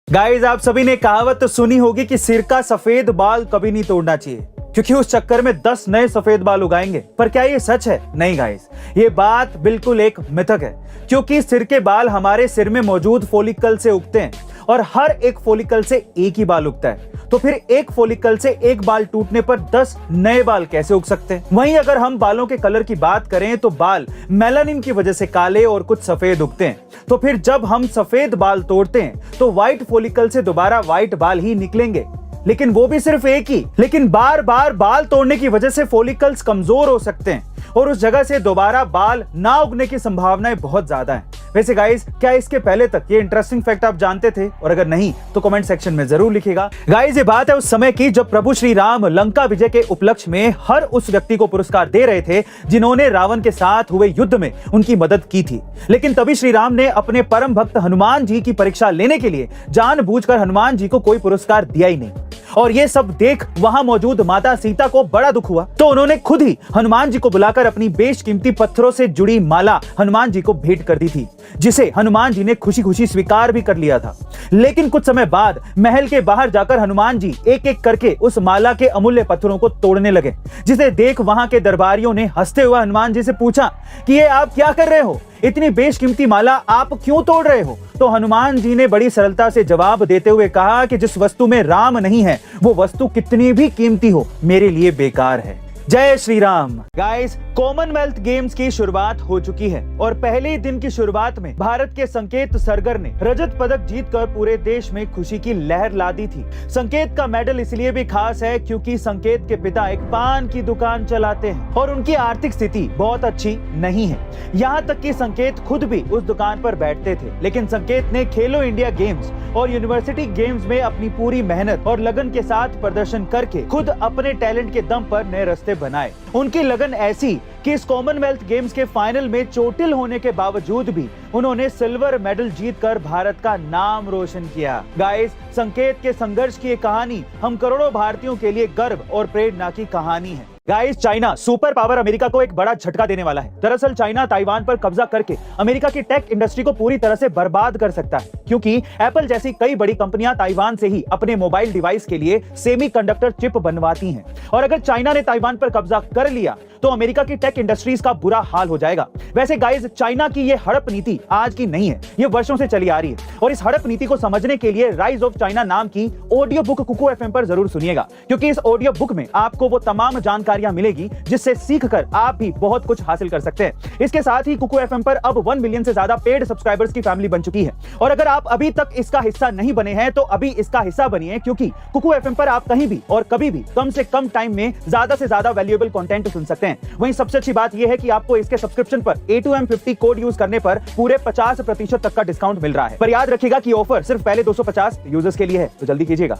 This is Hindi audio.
गाइस, आप सभी ने कहावत तो सुनी होगी कि सिर का सफेद बाल कभी नहीं तोड़ना चाहिए, क्योंकि उस चक्कर में 10 नए सफेद बाल उगाएंगे। पर क्या ये सच है? नहीं गाइस, ये बात बिल्कुल एक मिथक है, क्योंकि सिर के बाल हमारे सिर में मौजूद फॉलिकल से उगते हैं और हर एक फॉलिकल से एक ही बाल उगता है। तो फिर एक फॉलिकल से एक बाल टूटने पर 10 नए बाल कैसे उग सकते हैं? वहीं अगर हम बालों के कलर की बात करें तो बाल मेलानिन की वजह से काले और कुछ सफेद उगते हैं। तो फिर जब हम सफेद बाल तोड़ते हैं तो व्हाइट फॉलिकल से दोबारा व्हाइट बाल ही निकलेंगे, लेकिन वो भी सिर्फ एक ही। लेकिन बार बार बाल तोड़ने की वजह से फॉलिकल्स कमजोर हो सकते हैं और उस जगह से दोबारा बाल ना उगने की संभावनाएं बहुत ज्यादा हैं। वैसे गाइस, क्या इसके पहले तक ये इंटरेस्टिंग फैक्ट आप जानते थे? और अगर नहीं तो कमेंट सेक्शन में जरूर लिखिएगा। गाइस, ये बात है उस समय की जब प्रभु श्री राम लंका विजय के उपलक्ष्य में हर उस व्यक्ति को पुरस्कार दे रहे थे जिन्होंने रावण के साथ हुए युद्ध में उनकी मदद की थी। लेकिन तभी श्री राम ने अपने परम भक्त हनुमान जी की परीक्षा लेने के लिए जानबूझकर हनुमान जी को कोई पुरस्कार दिया ही नहीं। और ये सब देख वहां मौजूद माता सीता को बड़ा दुख हुआ, तो उन्होंने खुद ही हनुमान जी को बुलाकर अपनी बेशकीमती पत्थरों से जुड़ी माला हनुमान जी को भेंट कर दी थी, जिसे हनुमान जी ने खुशी खुशी स्वीकार भी कर लिया था। लेकिन कुछ समय बाद महल के बाहर जाकर हनुमान जी एक एक करके उस माला के अमूल्य पत्थरों को तोड़ने लगे, जिसे देख वहां के दरबारियों ने हंसते हुए हनुमान जी से पूछा कि ये आप क्या कर रहे हो? इतनी बेशकीमती माला आप क्यों तोड़ रहे हो? तो हनुमान जी ने बड़ी सरलता से जवाब देते हुए कहा कि जिस वस्तु में राम नहीं है वो वस्तु कितनी भी कीमती हो मेरे लिए बेकार है। जय Shri Ram. Guys, Commonwealth games की शुरुआत हो चुकी है और पहले ही दिन की शुरुआत में भारत के संकेत सरगर ने रजत पदक जीतकर पूरे देश में खुशी की लहर ला दी थी। संकेत का मेडल इसलिए भी खास है क्योंकि संकेत के पिता एक पान की दुकान चलाते हैं और उनकी आर्थिक स्थिति बहुत अच्छी नहीं है। यहाँ तक कि संकेत खुद भी उस दुकान पर बैठते थे, लेकिन संकेत ने खेलो इंडिया गेम्स और यूनिवर्सिटी गेम्स में अपनी पूरी मेहनत और लगन के साथ प्रदर्शन करके खुद अपने टैलेंट के दम पर नए रास्ते बनाए। उनकी लगन ऐसी कि इस कॉमनवेल्थ गेम्स के फाइनल में चोटिल होने के बावजूद भी उन्होंने सिल्वर मेडल जीतकर भारत का नाम रोशन किया। गाइस, संकेत के संघर्ष की ये कहानी हम करोड़ों भारतीयों के लिए गर्व और प्रेरणा की कहानी है। Guys, China super power America को एक बड़ा झटका देने वाला है। दरअसल चाइना ताइवान पर कब्जा करके अमेरिका की टेक इंडस्ट्री को पूरी तरह से बर्बाद कर सकता है, क्योंकि एप्पल जैसी कई बड़ी कंपनियां ताइवान से ही अपने मोबाइल डिवाइस के लिए सेमीकंडक्टर चिप बनवाती हैं। और अगर चाइना ने ताइवान पर कब्जा कर लिया तो अमेरिका की टेक इंडस्ट्रीज का बुरा हाल हो जाएगा। वैसे गाइस, चाइना की ये हड़प नीति आज की नहीं है, ये वर्षों से चली आ रही है। और इस हड़प नीति को समझने के लिए राइज ऑफ चाइना नाम की ऑडियो बुक कुकू एफएम पर जरूर सुनिएगा, क्योंकि इस ऑडियो बुक में आपको वो तमाम जानकारियां मिलेगी जिससे सीखकर आप भी बहुत कुछ हासिल कर सकते हैं। इसके साथ ही कुकू एफएम पर अब 1 मिलियन से ज्यादा पेड सब्सक्राइबर्स की फैमिली बन चुकी है। और अगर आप अभी तक इसका हिस्सा नहीं बने हैं तो अभी इसका हिस्सा बनिए, क्योंकि कुकू एफएम पर आप कहीं भी और कभी भी कम से कम टाइम में ज्यादा से ज्यादा वैल्यूएबल कंटेंट सुन सकते हैं। वहीं सबसे अच्छी बात यह है कि आपको इसके सब्सक्रिप्शन पर A2M50 कोड यूज करने पर पूरे 50% तक का डिस्काउंट मिल रहा है। पर याद रखिएगा कि ऑफर सिर्फ पहले 250 यूजर्स के लिए है, तो जल्दी कीजिएगा।